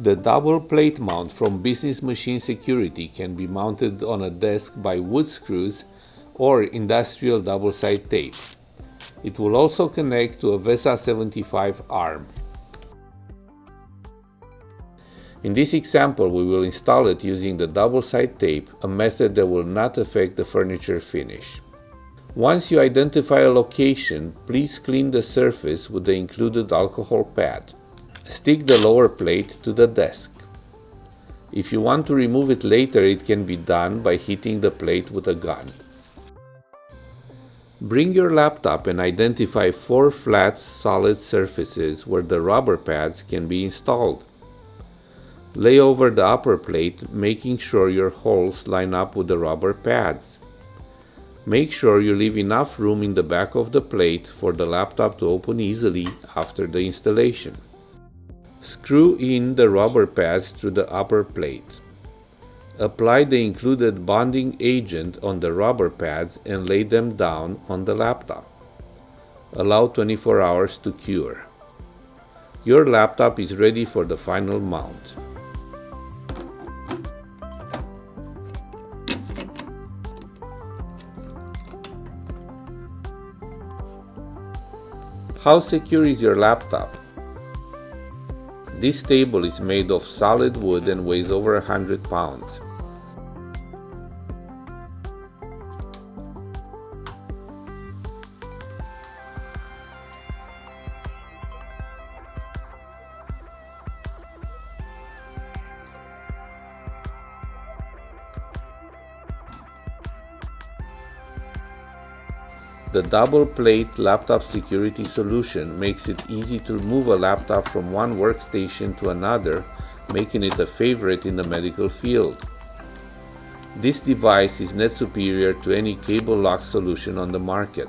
The double plate mount from Business Machine Security can be mounted on a desk by wood screws or industrial double-side tape. It will also connect to a VESA 75 arm. In this example, we will install it using the double-side tape, a method that will not affect the furniture finish. Once you identify a location, please clean the surface with the included alcohol pad. Stick the lower plate to the desk. If you want to remove it later, it can be done by hitting the plate with a gun. Bring your laptop and identify 4 flat, solid surfaces where the rubber pads can be installed. Lay over the upper plate, making sure your holes line up with the rubber pads. Make sure you leave enough room in the back of the plate for the laptop to open easily after the installation. Screw in the rubber pads through the upper plate. Apply the included bonding agent on the rubber pads and lay them down on the laptop. Allow 24 hours to cure. Your laptop is ready for the final mount. How secure is your laptop? This table is made of solid wood and weighs over 100 pounds. The double plate laptop security solution makes it easy to move a laptop from one workstation to another, making it a favorite in the medical field. This device is net superior to any cable lock solution on the market.